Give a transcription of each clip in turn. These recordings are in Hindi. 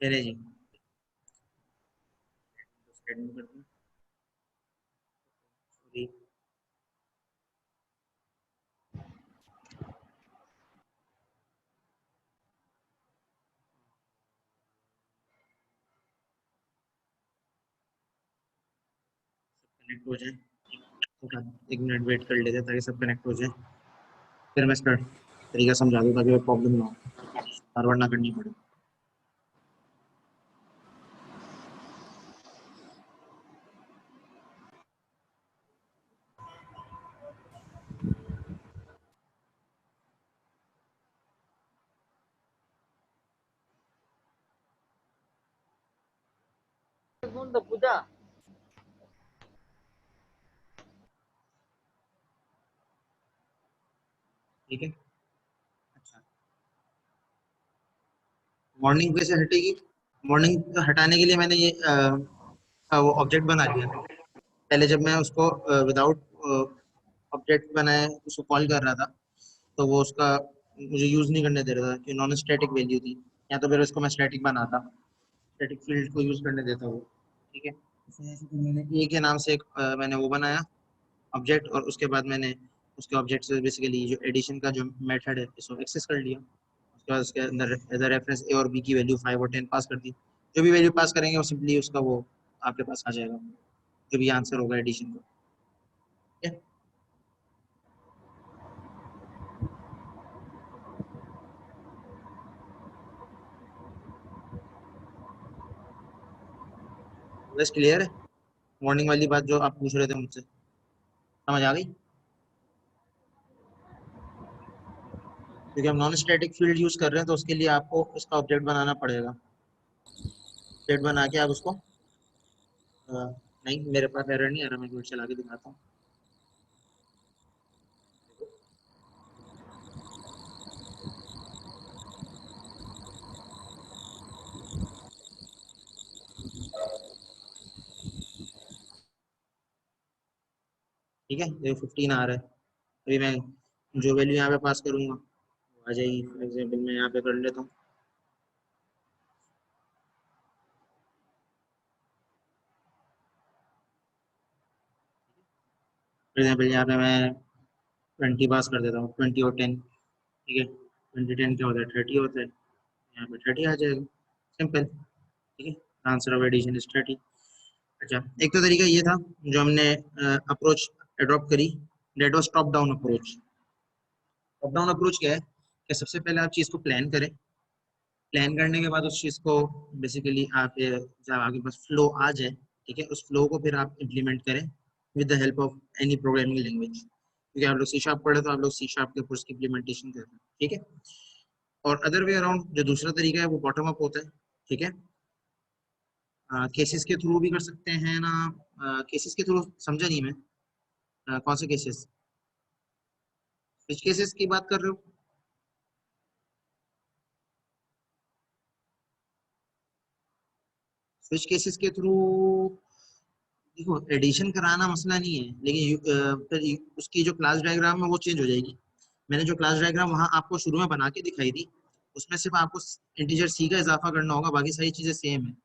पहले जी एडमिट कर दूं सॉरी कनेक्ट हो जाए एक मिनट वेट कर लेते हैं ताकि सब कनेक्ट हो जाए फिर मैं इसका तरीका समझा दूँ ताकि प्रॉब्लम ना हो फॉरवर्ड ना करनी पड़े ठीक है। अच्छा मॉर्निंग कैसे हटेगी मॉर्निंग हटाने के लिए मैंने ये वो ऑब्जेक्ट बना लिया पहले जब मैं उसको विदाउट ऑब्जेक्ट बनाए उसको कॉल कर रहा था तो वो उसका मुझे यूज नहीं करने दे रहा था कि नॉन स्टैटिक वैल्यू थी या तो फिर उसको मैं स्टैटिक बनाता स्टैटिक फील्ड को यूज करने देता वो ठीक है इसलिए मैंने ए के नाम से एक मैंने वो बनाया ऑब्जेक्ट और उसके बाद मैंने उसके ऑब्जेक्ट से बेसिकली जो एडिशन का जो मेथड है इसको एक्सेस कर लिया उसके बाद उसके अंदर एज रेफरेंस ए और बी की वैल्यू 5 और 10 पास कर दी जो भी वैल्यू पास करेंगे वो सिंपली उसका वो आपके पास आ जाएगा जो भी आंसर होगा एडिशन का ठीक है बस क्लियर है मॉर्निंग वाली बात जो आप पूछ रहे थे मुझसे समझ आ गई क्योंकि हम नॉन स्टैटिक फील्ड यूज कर रहे हैं तो उसके लिए आपको इसका ऑब्जेक्ट बनाना पड़ेगा ऑब्जेक्ट बना के आप उसको नहीं मेरे पास एरर नहीं आ रहा मैं कोड चला के दिखाता हूँ ठीक है देखो 15 आ रहा है अभी मैं जो वैल्यू यहाँ पे पास करूंगा वो आ जाएगी फॉर एग्जाम्पल मैं यहाँ पे कर लेता हूँ फॉर एग्जाम्पल यहाँ पे मैं 20 पास कर देता हूँ 20 और 10 ठीक है 20 10 क्या होता है 30 होता है यहाँ पे 30 आ जाएगा सिंपल ठीक है आंसर ऑफ एडिशन इज 30 अच्छा एक तो तरीका ये था जो हमने अप्रोच अडॉप्ट करी that was top down approach top down approach क्या है कि सबसे पहले आप चीज़ को प्लान करें प्लान करने के बाद उस चीज़ को बेसिकली आप जब आपके पास फ्लो आ जाए ठीक है उस फ्लो को फिर आप इम्प्लीमेंट करें with the help of any programming language क्योंकि आप लोग सी शार्प पढ़े तो आप लोग सी शार्प के ऊपर उसकी इम्प्लीमेंटेशन कर रहे हैं ठीक है और अदर वे अराउंड जो दूसरा तरीका है वो बॉटम अप होता है ठीक है केसेस के थ्रू भी कर सकते हैं ना केसेस के थ्रू समझा नहीं मैं कौन से केसेस विच केसेस की बात कर रहे हो स्विच केसेस के थ्रू देखो एडिशन कराना मसला नहीं है लेकिन फिर उसकी जो क्लास डायग्राम है वो चेंज हो जाएगी मैंने जो क्लास डायग्राम वहां आपको शुरू में बना के दिखाई थी उसमें सिर्फ आपको इंटीजर सी का इजाफा करना होगा बाकी सारी चीजें सेम है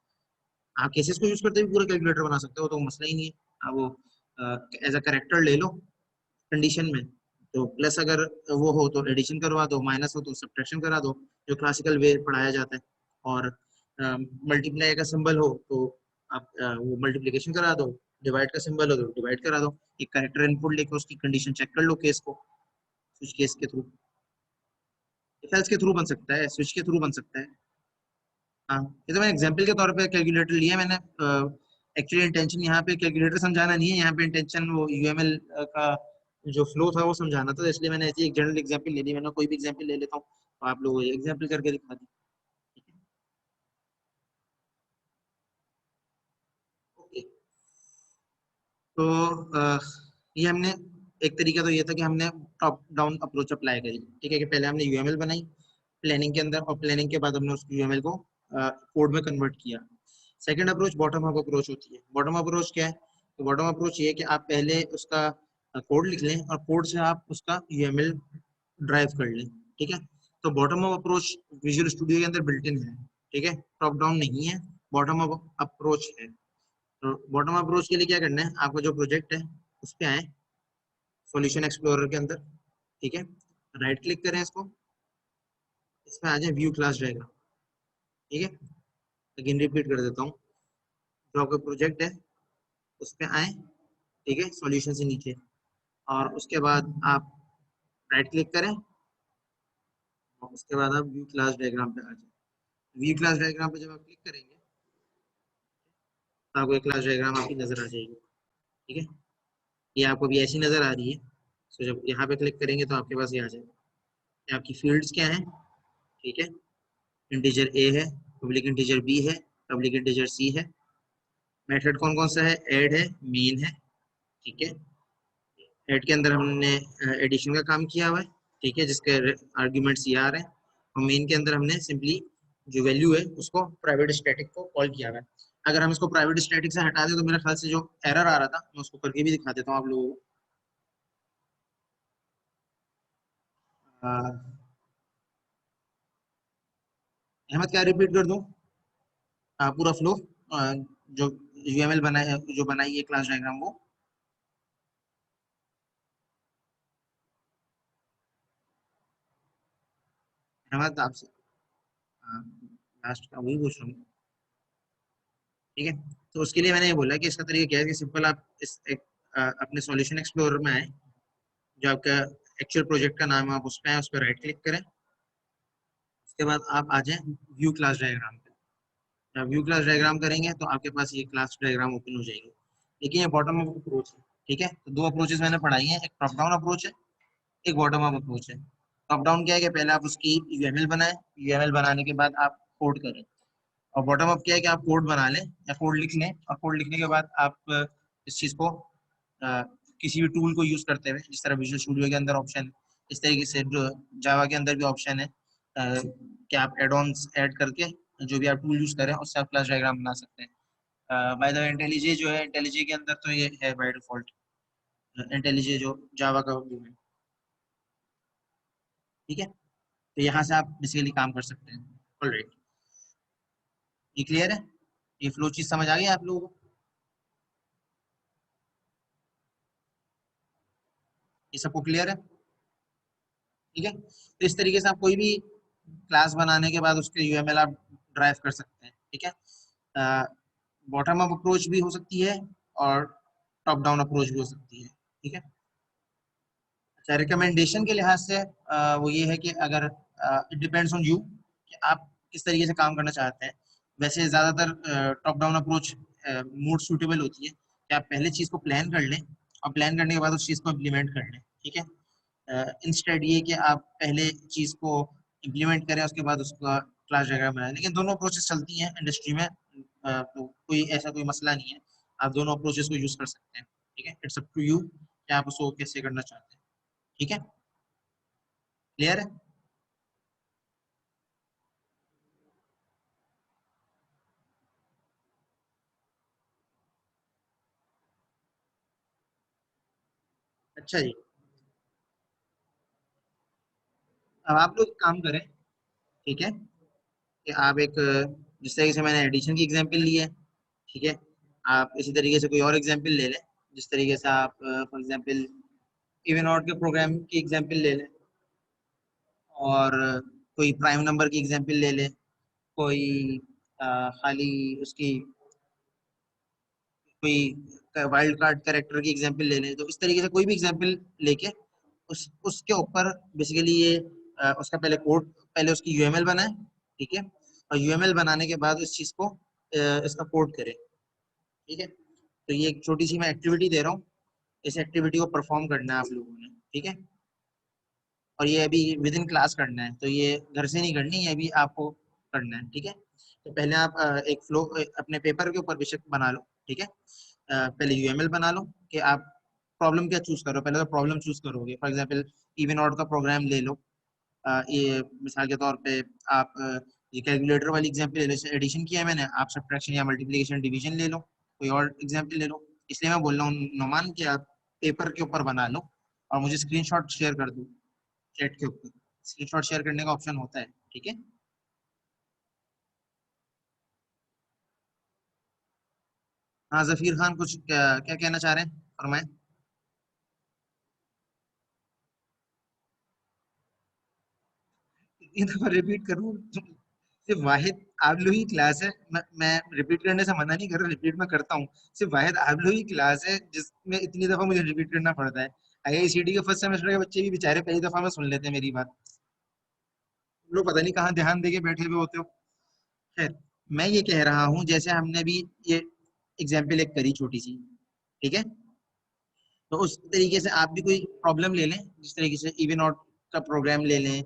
आप केसेस को यूज करते हुए पूरा कैलकुलेटर बना सकते हो तो मसला ही नहीं है आप वो एज अ करेक्टर ले लो कंडीशन में तो प्लस अगर वो हो तो एडिशन करवा दो माइनस हो तो सब्ट्रैक्शन करा दो जो क्लासिकल वे पढ़ाया जाता है और मल्टीप्लाई का सिंबल हो तो आप वो मल्टीप्लिकेशन करा दो डिवाइड का सिंबल हो तो डिवाइड करा दो एक करेक्टर इनपुट लेके उसकी कंडीशन चेक कर लो केस को स्विच केस के थ्रू इफ एल्स के थ्रू बन सकता है स्विच के थ्रू बन सकता है हाँ ये तो मैंने एग्जांपल के तौर पे कैलकुलेटर लिया मैंने एक्चुअली इंटेंशन यहाँ पे कैलकुलेटर समझाना नहीं है यहाँ पे इंटेंशन वो यूएमएल का जो फ्लो था वो समझाना था इसलिए मैंने ऐसी एक जनरल एग्जांपल ले ली मैंने कोई भी एग्जांपल ले लेता हूँ तो आप लोगों को एग्जांपल करके दिखा दी ओके तो ये हमने एक तरीका तो ये था कि हमने टॉप डाउन अप्रोच अप्लाई करी ठीक है कि पहले हमने यूएमएल बनाई प्लानिंग के अंदर और प्लानिंग के बाद हमने उस यूएमएल को कोड में कन्वर्ट किया second approach bottom up approach होती है बॉटम अप्रोच क्या है तो बॉटम अप्रोच ये है कि आप पहले उसका कोड लिख लें और कोड से आप उसका यूएमएल ड्राइव कर लें ठीक है तो bottom up approach visual studio के अंदर बिल्ट इन है ठीक है, टॉप डाउन नहीं है, बॉटम अप अप्रोच है। तो बॉटम अप्रोच के लिए क्या करना है, आपका जो प्रोजेक्ट है उस पे आए, सॉल्यूशन एक्सप्लोरर के अंदर, ठीक है, राइट क्लिक करें इसको, इसमें आ जाए व्यू क्लास डायग्राम, ठीक है। अगेन रिपीट कर देता हूँ, जो आपका प्रोजेक्ट है उस पे आए, ठीक है, सॉल्यूशन से नीचे, और उसके बाद आप राइट क्लिक करें, और उसके बाद आप व्यू क्लास डायग्राम पे आ जाए। व्यू क्लास डायग्राम पे जब आप क्लिक करेंगे तो आपको एक क्लास डायग्राम आपकी नजर आ जाएगी, ठीक है। ये आपको भी ऐसी नजर आ रही है। तो जब यहाँ पे क्लिक करेंगे तो आपके पास ये आ जाएगा। ये आपकी फील्ड्स क्या है, ठीक है, इंटीजर ए है, पब्लिक इंटीजर बी है, पब्लिक इंटीजर सी है, मेथड कौन कौन सा है, ऐड है, मेन है, ठीक है। ऐड के अंदर हमने एडिशन का काम किया हुआ है, ठीक है, जिसके आर्ग्यूमेंट्स ये आ रहे हैं, और मेन के अंदर हमने सिंपली जो वैल्यू है उसको प्राइवेट स्टैटिक को कॉल किया हुआ है। अगर हम इसको प्राइवेट स्टैटिक से हटा दें तो मेरे ख्याल से जो एरर आ रहा था मैं उसको करके भी दिखा देता हूँ आप लोगों को। अहमद क्या रिपीट कर दूं, पूरा फ्लो, जो यूएमएल बनाए, जो बनाई है क्लास डायग्राम वो। अहमद आपसे लास्ट का वही पूछ रहा हूँ, ठीक है। तो उसके लिए मैंने ये बोला कि इसका तरीका क्या है कि सिंपल आप अपने सॉल्यूशन एक्सप्लोरर में आए, जो आपका एक्चुअल प्रोजेक्ट का नाम है आप उस पर आए, उस पर राइट क्लिक करें, उसके बाद आप आ जाएं व्यू क्लास डायग्राम पे। जब व्यू क्लास डायग्राम करेंगे तो आपके पास ये क्लास डायग्राम ओपन हो जाएगी। लेकिन ये बॉटम अप अप्रोच है, ठीक है। तो दो अप्रोचेस मैंने पढ़ाई हैं, एक टॉप डाउन अप्रोच है, एक बॉटम अप अप्रोच है। टॉप डाउन क्या है कि पहले आप उसकी यूएमएल बनाएं, यूएमएल बनाने के बाद आप कोड करें। और बॉटम अप क्या है कि आप कोड बना लें या कोड लिख लें, और कोड लिखने के बाद आप इस चीज को किसी भी टूल को यूज करते हुए, जिस तरह विजुअल स्टूडियो के अंदर ऑप्शन है, इस तरीके से जावा के अंदर भी ऑप्शन है कि आप एड ऑन्स ऐड करके जो भी आप टूल यूज करें उससे आप क्लास डायग्राम बना सकते हैं। बाय द वे इंटेलिजे जो है, इंटेलिजे के अंदर तो ये है बाय डिफॉल्ट, इंटेलिजे जो जावा का वो है, ठीक है। तो यहाँ से आप बेसिकली काम कर सकते हैं। ऑलराइट, ये क्लियर है, ये फ्लो चीज समझ आ गई आप लोगों को, ये सबको क्लियर है, ठीक है। तो इस तरीके से आप कोई भी क्लास बनाने के बाद उसके यूएमएल आप ड्राइव कर सकते हैं, ठीक है। बॉटम अप अप्रोच भी हो सकती है और टॉप डाउन अप्रोच भी हो सकती है, ठीक है। अच्छा, रिकमेंडेशन के लिहाज से वो ये है कि अगर इट डिपेंड्स ऑन यू कि आप किस तरीके से काम करना चाहते हैं। वैसे ज़्यादातर टॉप डाउन अप्रोच मोर सूटेबल होती है कि आप पहले चीज़ को प्लान कर लें और प्लान करने के बाद उस चीज़ को इम्प्लीमेंट कर लें, ठीक है। इंस्टेड ये कि आप पहले चीज़ को इम्प्लीमेंट करें उसके बाद उसका क्लास डायग्राम बनाएं। लेकिन दोनों अप्रोचेस चलती हैं इंडस्ट्री में, तो कोई ऐसा कोई मसला नहीं है, आप दोनों अप्रोचेस को यूज़ कर सकते हैं, ठीक है। इट्स अप टू यू कि आप उसको कैसे करना चाहते हैं, ठीक है। क्लियर है। अच्छा जी, अब आप लोग काम करें, ठीक है, कि आप एक जिस तरीके से मैंने एडिशन की एग्जांपल ली है, ठीक है, आप इसी तरीके से कोई और एग्जांपल ले लें। जिस तरीके से आप फॉर एग्जांपल इवन ऑड के प्रोग्राम की एग्जांपल ले लें, और कोई प्राइम नंबर की एग्जांपल ले लें, कोई खाली उसकी कोई वाइल्ड कार्ड कैरेक्टर की एग्जांपल ले लें। तो इस तरीके से कोई भी एग्जांपल लेके उसके ऊपर बेसिकली ये उसका पहले कोड, पहले उसकी यूएमएल बनाए, ठीक है, और यूएमएल बनाने के बाद इस चीज को इसका कोड करें, ठीक है। तो ये एक छोटी सी मैं एक्टिविटी दे रहा हूँ, इस एक्टिविटी को परफॉर्म करना है आप लोगों ने, ठीक है। और ये अभी विद इन क्लास करना है, तो ये घर से नहीं करनी, ये अभी आपको करना है, ठीक है। तो पहले आप एक फ्लो अपने पेपर के ऊपर बेशक बना लो, ठीक है। पहले यूएमएल बना लो कि आप प्रॉब्लम क्या चूज करो, पहले तो प्रॉब्लम चूज करोगे। फॉर एग्जांपल इवन ऑड का प्रोग्राम ले लो, ये मिसाल के तौर पे आप ये कैलकुलेटर वाली एग्जांपल ले लो, एडिशन किया है मैंने, आप सब्ट्रैक्शन या मल्टीप्लिकेशन डिवीजन ले लो, कोई और एग्जांपल ले लो। इसलिए मैं बोल रहा हूँ नोमान कि आप पेपर के ऊपर बना लो और मुझे स्क्रीनशॉट शेयर कर दो चैट के ऊपर, स्क्रीनशॉट शेयर करने का ऑप्शन होता है, ठीक है। हाँ जफीर खान, कुछ क्या, क्या कहना चाह रहे हैं, फरमाएं। इतनी दफा रिपीट करूं? सिर्फ वाहिद आप लोग ही क्लास है, मैं रिपीट करने से मना नहीं कर रहा, रिपीट मैं करता हूँ। सिर्फ वाहिद आप लोग ही क्लास है जिसमें इतनी दफा मुझे रिपीट करना पड़ता है। आईआईसीटी के फर्स्ट सेमेस्टर के बच्चे भी बेचारे पहली दफा में सुन लेते हैं मेरी बात। तुम लोग पता नहीं कहाँ ध्यान देके बैठे हुए होते हो। खैर, मैं ये कह रहा हूँ जैसे हमने भी ये एग्जाम्पल एक करी छोटी सी, ठीक है, तो उस तरीके से आप भी कोई प्रॉब्लम ले लें, जिस तरीके से इवन आउट का प्रोग्राम ले लें,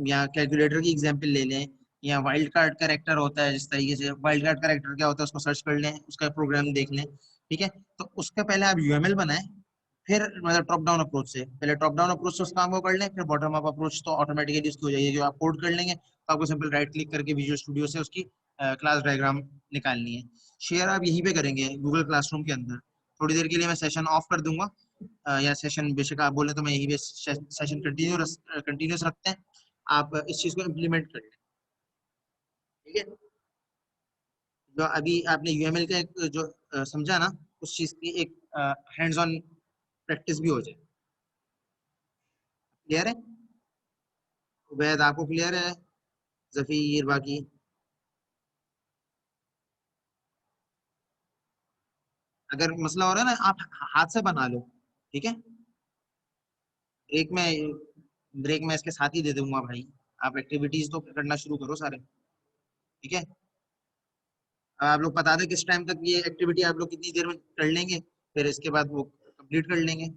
या कैलकुलेटर की एग्जांपल ले लें, या वाइल्ड कार्ड करेक्टर होता है, जिस तरीके से वाइल्ड कार्ड करेक्टर क्या होता है उसको सर्च कर लें, उसका प्रोग्राम देख लें। ठीक है, तो उसका पहले आप यूएमएल बनाएं, फिर मतलब टॉप डाउन अप्रोच से, पहले टॉप डाउन अप्रोच से उस काम को कर लें, फिर बॉटम अप अप्रोच तो ऑटोमेटिकली उसकी हो जाएगी। जो आप कोड कर लेंगे तो आपको सिंपल राइट क्लिक करके विजुअल स्टूडियो से उसकी क्लास डायग्राम निकालनी है। शेयर आप यहीं पे करेंगे गूगल क्लासरूम के अंदर। थोड़ी देर के लिए मैं सेशन ऑफ कर दूंगा, या सेशन बेशक आप बोले तो मैं यही पे सेशन कंटिन्यूस रखते हैं। आप इस चीज को इम्प्लीमेंट कर लें। ठीक है, जो अभी आपने यूएमएल का एक जो समझा ना, उस चीज की एक हैंड्स ऑन प्रैक्टिस भी हो जाए। क्लियर है? उबैद आपको क्लियर है? जफीर बाकी? अगर मसला हो रहा है ना, आप हाथ से बना लो। ठीक है, ब्रेक में इसके साथ ही दे दूंगा भाई। आप एक्टिविटीज तो करना शुरू करो सारे। ठीक है, अब आप लोग बता दें किस टाइम तक ये एक्टिविटी आप लोग कितनी देर में कर लेंगे, फिर इसके बाद वो कंप्लीट कर लेंगे।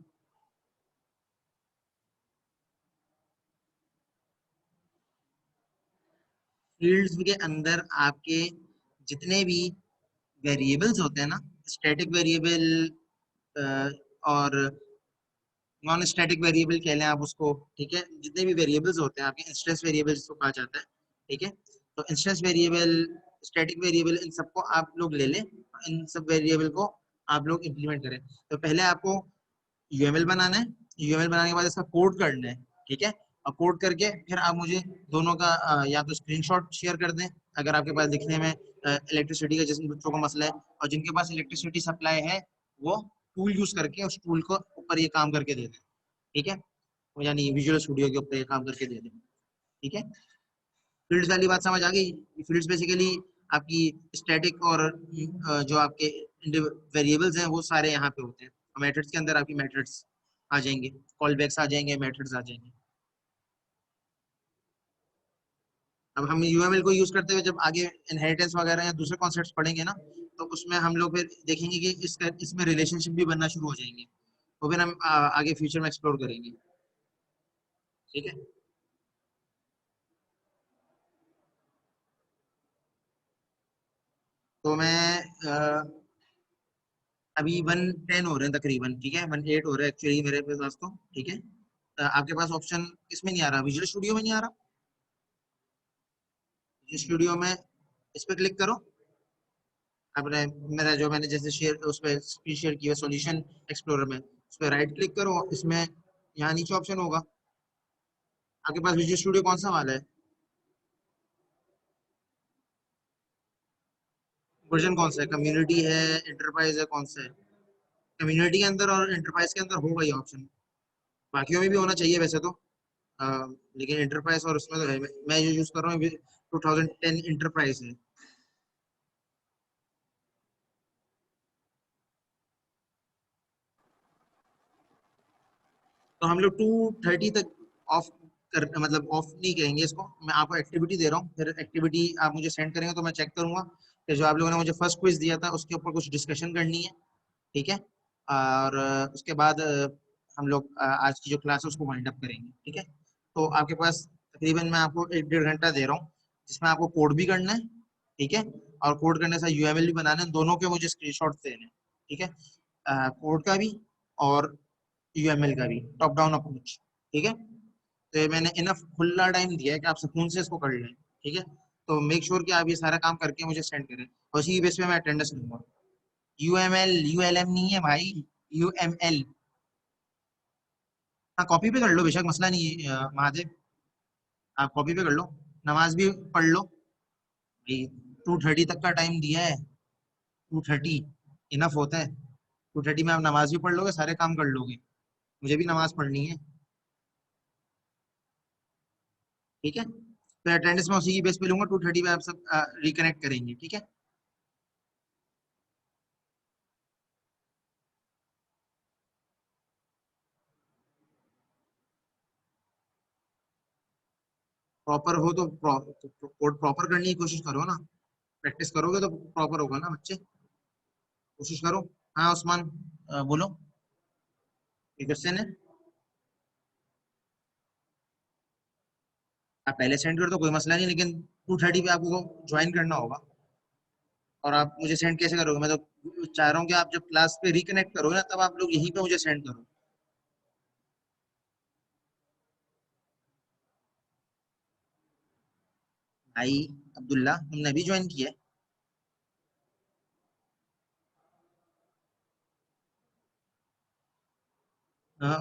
फील्ड्स के अंदर आपके जितने भी वेरिएबल्स होते हैं ना, स्टैटिक वेरिएबल और नॉन स्टैटिक वेरिएबल कह लें आप उसको। ठीक है, जितने भी वेरिएबल्स होते हैं आपके, इंस्टेंस वेरिएबल जिसको कहा जाता है। ठीक है, तो इंस्टेंस वेरिएबल, स्टैटिक वेरिएबल, इन सबको आप लोग ले लें, इन सब वेरिएबल को आप लोग इंप्लीमेंट करें। तो पहले आपको यूएमएल बनाना है, यूएमएल बनाने के बाद इसका कोड करना है। ठीक है, और कोड करके फिर आप मुझे दोनों का या तो स्क्रीनशॉट शेयर कर दें, अगर आपके पास दिखने में इलेक्ट्रिसिटी का जिन बच्चों को मसला है, और जिनके पास इलेक्ट्रिसिटी सप्लाई है वो टूल यूज करके उस टूल को ऊपर ये काम करके दे दें। ठीक है, वो यानी विजुअल स्टूडियो के ऊपर ये काम करके दे दें। ठीक है, फील्ड्स वाली बात समझ आ गई? फील्ड्स बेसिकली आपकी स्टैटिक और जो आपके वेरिएबल्स हैं वो सारे यहाँ पे होते हैं। मेथड्स के अंदर आपकी मेथड्स आ जाएंगे, कॉल बैक्स आ जाएंगे, मेथड्स आ जाएंगे। अब हम यूएमएल को यूज करते हुए जब आगे इनहेरिटेंस वगैरह या दूसरे कॉन्सेप्ट्स पढ़ेंगे ना, तो उसमें हम लोग फिर देखेंगे कि इसमें रिलेशनशिप भी बनना शुरू हो जाएंगे। वो फिर हम आगे फ्यूचर में एक्सप्लोर करेंगे। ठीक है, तो मैं अभी 110 हो रहे हैं तकरीबन। ठीक है, 1 8 हो रहे हैं एक्चुअली मेरे पास तो। ठीक है, आपके पास ऑप्शन इसमें नहीं आ रहा, विजुअल स्टूडियो में नहीं आ रहा? विजुअल स्टूडियो में इस पे क्लिक करो। अपने मेरा जो मैंने जैसे शेयर उस पर स्क्रीन शेयर किया सॉल्यूशन एक्सप्लोरर में, उस पर राइट क्लिक करो, इसमें यहाँ नीचे ऑप्शन होगा। आपके पास विजुअल स्टूडियो कौन सा वाला है? वर्जन कौन सा है? कम्युनिटी है, एंटरप्राइज है, कौन सा है? कम्युनिटी के अंदर और एंटरप्राइज के अंदर होगा ये ऑप्शन। बाकियों में भी होना चाहिए वैसे तो, लेकिन एंटरप्राइज और उसमें तो है। मैं जो यूज कर रहा हूँ 2010 एंटरप्राइज है। तो हम लोग 2:30 तक ऑफ कर, मतलब ऑफ नहीं करेंगे इसको। मैं आपको एक्टिविटी दे रहा हूँ, फिर एक्टिविटी आप मुझे सेंड करेंगे तो मैं चेक करूंगा कि जो आप लोगों ने मुझे फर्स्ट क्विज दिया था उसके ऊपर कुछ डिस्कशन करनी है। ठीक है, और उसके बाद हम लोग आज की जो क्लास है उसको वाइंड अप करेंगे। ठीक है, तो आपके पास तकरीबन मैं आपको 1 1.5 घंटा दे रहा हूँ, जिसमें आपको कोड भी करना है। ठीक है, और कोड करने से यूएमएल भी बनाना है, दोनों के मुझे स्क्रीनशॉट देने हैं। ठीक है, कोड का भी और यूएमएल का भी, टॉप डाउन अप्रोच। ठीक है, तो ये मैंने इनफ खुला टाइम दिया है कि आप सुकून से इसको कर लें। ठीक है, तो मेक श्योर कि आप ये सारा काम करके मुझे सेंड करें, और उसी बेस पे मैं अटेंडेंस लूंगा। यूएमएल यूएलएम नहीं है भाई, यूएमएल। हाँ, कॉपी पे कर लो बेशक, मसला नहीं है महादेव। आप कॉपी पे कर लो, नमाज भी पढ़ लो भाई। 2:30 तक का टाइम दिया है, 2:30। इनफ होता है। 2:30 में आप नमाज भी पढ़ लोगे, सारे काम कर लोगे। मुझे भी नमाज पढ़नी है। ठीक है, तो अटेंडेंस में उसी की बेस पे लूंगा। 2:30 में आप सब रिकनेक्ट करेंगे, ठीक है। प्रॉपर हो तो कोड प्रॉपर करने की कोशिश करो ना। प्रैक्टिस करोगे तो प्रॉपर होगा ना बच्चे। कोशिश करो। हाँ उस्मान, बोलो। ये क्वेश्चन है। आप पहले सेंड कर दो, कोई मसला नहीं, लेकिन 2:30 पे आपको ज्वाइन करना होगा। और आप मुझे सेंड कैसे करोगे? मैं तो चाह रहा हूँ कि आप जब क्लास पे रिकनेक्ट करोगे ना, तब आप लोग यहीं पे मुझे सेंड करो। भाई अब्दुल्ला, तुमने अभी ज्वाइन किया है?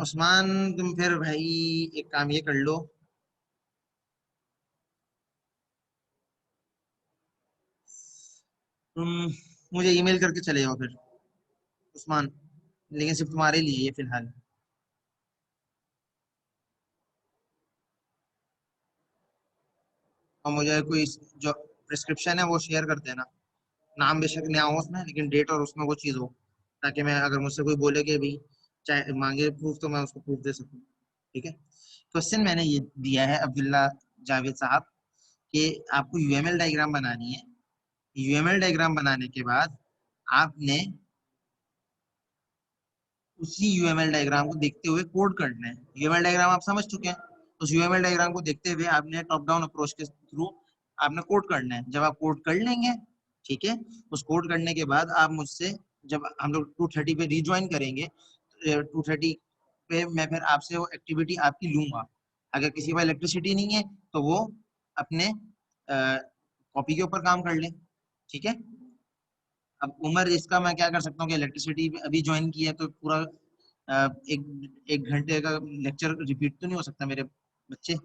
उस्मान, तुम फिर भाई एक काम ये कर लो। तुम मुझे ईमेल करके चले जाओ फिर, उस्मान। लेकिन सिर्फ तुम्हारे लिए ये फिलहाल। और मुझे कोई जो प्रिस्क्रिप्शन है वो शेयर कर देना। नाम बेशक नया हो उसमें, लेकिन डेट और उसमें वो चीज़ हो, ताकि मैं अगर मुझसे कोई बोले कि भाई चाहे मांगे प्रूफ, तो मैं उसको प्रूफ दे सकूं। ठीक है। क्वेश्चन मैंने ये दिया है अब्दुल्ला जावेद साहब, कि आपको यूएमएल डायग्राम बनानी है। यूएमएल डायग्राम बनाने के बाद आपने उसी यूएमएल डायग्राम को देखते हुए कोड करना है। यूएमएल डायग्राम आप समझ चुके हैं। उस यूएमएल डायग्राम को देखते हुए आपने टॉप डाउन अप्रोच के थ्रू आपने कोड करना है। जब आप कोड कर लेंगे, ठीक है, उस कोड करने के बाद आप मुझसे, जब हम लोग 2:30 पे रिज्वाइन करेंगे, 2:30 पे मैं फिर आपसे वो एक्टिविटी आपकी लूंगा। अगर किसी का इलेक्ट्रिसिटी नहीं है तो वो अपने कॉपी के ऊपर काम कर ले। ठीक है। अब उम्र इसका मैं क्या कर सकता हूँ कि इलेक्ट्रिसिटी अभी ज्वाइन की है तो पूरा एक एक घंटे का लेक्चर रिपीट तो नहीं हो सकता मेरे बच्चे।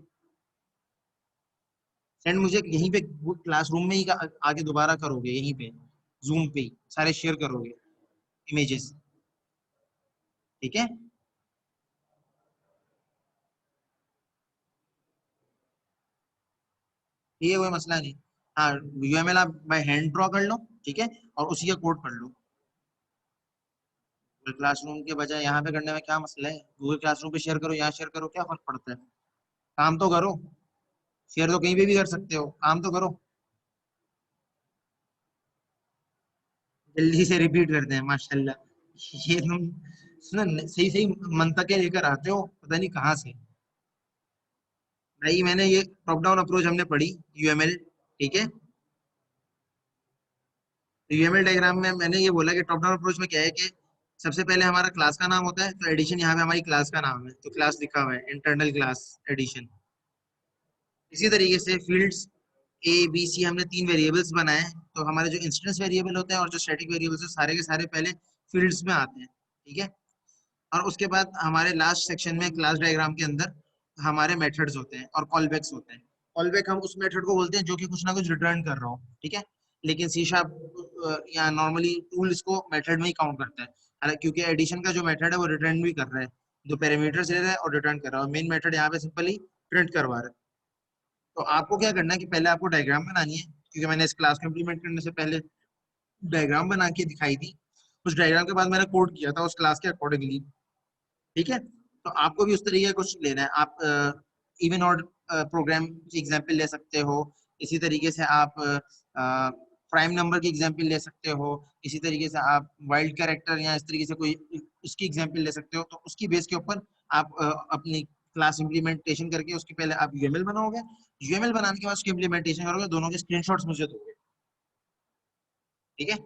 सेंड मुझे यहीं पे क्लासरूम में ही आगे दोबारा करोगे, यहीं पे जूम पे ही सारे शेयर करोगे इमेजेस। ठीक है। ये कोई मसला नहीं। हाँ, यूएमएल आप बाय हैंड ड्रॉ कर लो, ठीक है, और उसी का कोड कर लो। क्लासरूम के बजाय यहाँ पे करने में क्या मसला है? गूगल क्लासरूम पे शेयर करो, यहाँ शेयर करो, क्या फर्क पड़ता है? काम तो करो। शेयर तो कहीं पे भी कर सकते हो, काम तो करो। जल्दी से रिपीट करते हैं माशाल्लाह। ये तुम सुनो, सही सही मंतके लेकर आते हो, पता नहीं कहाँ से। भाई मैंने ये टॉप डाउन अप्रोच हमने पढ़ी, यूएमएल, ठीक है। तो यूएमएल डायग्राम में मैंने ये बोला कि टॉप डाउन अप्रोच में क्या है कि सबसे पहले हमारा क्लास का नाम होता है, तो एडिशन यहाँ पे हमारी क्लास का नाम है, तो क्लास लिखा हुआ है, इंटरनल क्लास एडिशन। इसी तरीके से फील्ड्स ए बी सी हमने 3 वेरिएबल्स बनाए हैं, तो हमारे जो इंस्टेंस वेरिएबल होते हैं और जो स्टैटिक वेरिएबल्स है, सारे के सारे पहले फील्ड्स में आते हैं। ठीक है। और उसके बाद हमारे लास्ट सेक्शन में क्लास डायग्राम के अंदर हमारे मेथड्स होते हैं और कॉल बैक्स होते हैं। कॉल बैक हम उस मेथड को बोलते हैं जो कि कुछ ना कुछ रिटर्न कर रहा हो, ठीक है। लेकिन सी शार्प या नॉर्मली टूल इसको मेथड में ही काउंट करता है। हालांकि क्योंकि एडिशन का जो मेथड है वो रिटर्न भी कर रहा है, दो पैरामीटर्स ले रहा है और रिटर्न कर रहा है, मेन मेथड यहाँ पे सिंपली प्रिंट करवा रहा है। तो आपको क्या करना है कि पहले आपको डायग्राम बनानी है, क्योंकि मैंने इस क्लास को इम्प्लीमेंट करने से पहले डायग्राम बना के दिखाई थी। उस डायग्राम के बाद मैंने कोड किया था उस क्लास के अकॉर्डिंगली। ठीक है। तो आपको भी उस तरीके का कुछ लेना है। आप इवन और प्रोग्राम की एग्जाम्पल ले सकते हो। इसी तरीके से आप प्राइम नंबर की एग्जाम्पल ले सकते हो। इसी तरीके से आप वाइल्ड कैरेक्टर या इस तरीके से कोई उसकी एग्जाम्पल ले सकते हो। तो उसकी बेस के ऊपर आप अपनी क्लास इम्प्लीमेंटेशन करके उसके पहले आप यूएमएल बनाओगे। यूएमएल बनाने के बाद उसकी इम्प्लीमेंटेशन करोगे, दोनों के स्क्रीनशॉट्स मुझे दोगे। ठीक है।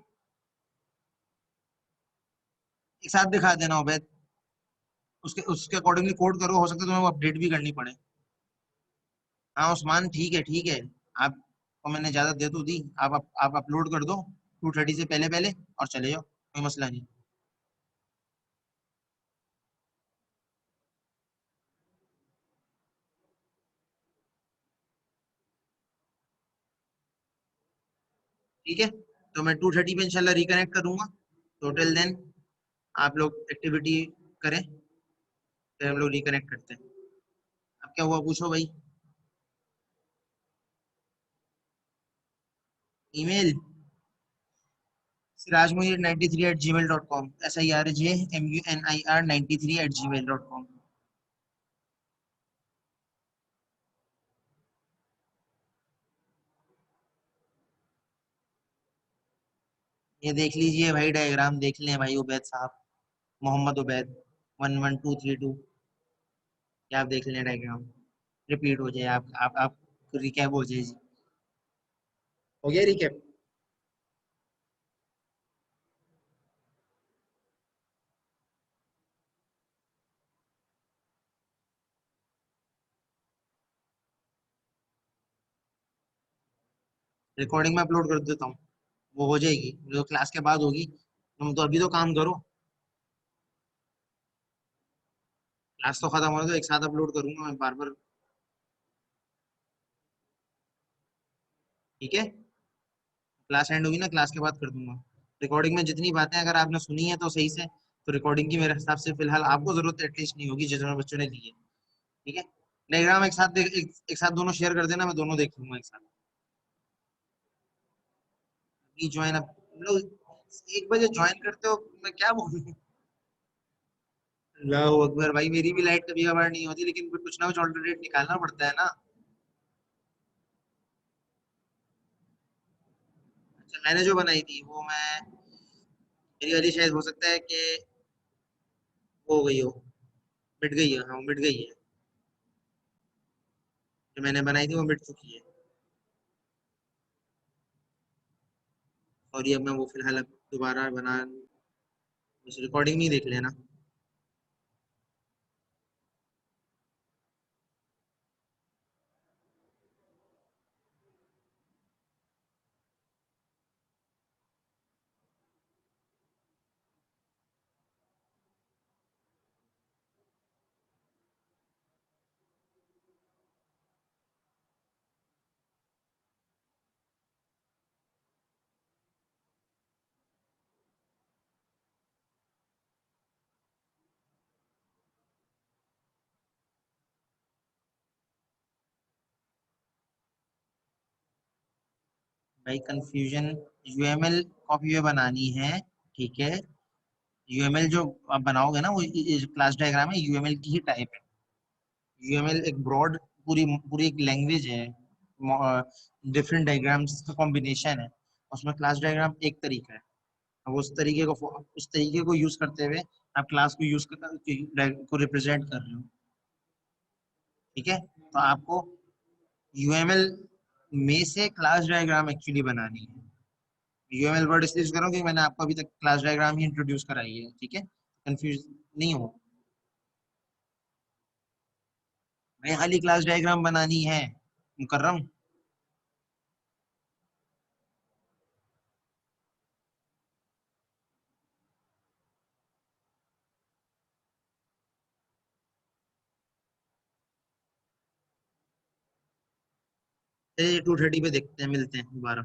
एक साथ दिखा देना उबैद। उसके उसके अकॉर्डिंगली कोड करो, हो सकता है तुम्हें वो अपडेट भी करनी पड़े। हाँ उस्मान, ठीक है ठीक है। आपको मैंने ज्यादा दे तो दी, आप अपलोड कर दो 2:30 से पहले पहले, और चले जाओ, कोई मसला नहीं। ठीक है। तो मैं 2:30 पे इंशाल्लाह रिकनेक्ट करूंगा। तो टिल देन आप लोग एक्टिविटी करें, फिर हम लोग रिकनेक्ट करते हैं। अब क्या हुआ पूछो भाई। Email sirajmunir93@gmail.com, SIRJMUNIR93@gmail.com। ये देख लीजिए भाई, डायग्राम देख लें भाई उबैद साहब, मोहम्मद उबैद 11232। क्या आप देख लें डायग्राम, रिपीट हो जाए, आप रिकैप हो जाए जी। हो गया रिकैप। रिकॉर्डिंग में अपलोड कर देता हूँ, वो हो जाएगी जो क्लास के बाद होगी। तुम तो अभी तो काम करो, क्लास तो खत्म हो तो एक साथ अपलोड करूंगा मैं बार बार। ठीक है, क्लास एंड होगी ना, क्लास के बाद कर दूंगा। रिकॉर्डिंग में जितनी बातें अगर आपने सुनी है तो सही से, तो रिकॉर्डिंग की मेरे हिसाब से फिलहाल आपको जरूरत एटलीस्ट नहीं होगी, जितने बच्चों ने दी है। ठीक है, डायग्राम एक साथ एक साथ दोनों शेयर कर देना, मैं दोनों देख लूंगा एक साथ। ज्वाइन अब लोग 1 बजे ज्वाइन करते हो, मैं क्या बोलूं। अल्लाह अकबर भाई, मेरी भी लाइट कभी कभार नहीं होती, लेकिन फिर कुछ ना कुछ ऑल्टरनेट निकालना पड़ता है ना। अच्छा, मैंने जो बनाई थी वो मैं, मेरी वाली शायद हो सकता है कि वो हो गई हो, मिट गई है, हाँ मिट गई है। जो मैंने बनाई थी वो मिट चुकी है। और ये अब मैं वो फिलहाल अब दोबारा बना, बस रिकॉर्डिंग नहीं देख लेना। भाई कंफ्यूजन, यूएमएल कॉपी में बनानी है, ठीक है। यूएमएल जो आप बनाओगे ना, वो क्लास डायग्राम है यूएमएल की ही टाइप है। यूएमएल एक ब्रॉड, पूरी पूरी एक लैंग्वेज है, डिफरेंट डायग्राम्स का कॉम्बिनेशन है। उसमें क्लास डायग्राम एक तरीका है। अब उस तरीके को यूज करते हुए आप क्लास को यूज को रिप्रेजेंट कर रहे हो। ठीक है, तो आपको यूएमएल में से क्लास डायग्राम एक्चुअली बनानी है। यूएमएल वर्ड इसलिए यूज कर रहा हूँ क्योंकि मैंने आपको अभी तक क्लास डायग्राम ही इंट्रोड्यूस कराई है। ठीक है, कंफ्यूज नहीं हो। मैं खाली क्लास डायग्राम बनानी है, मुकर्रम। चलिए 2:30 पे देखते हैं, मिलते हैं दोबारा।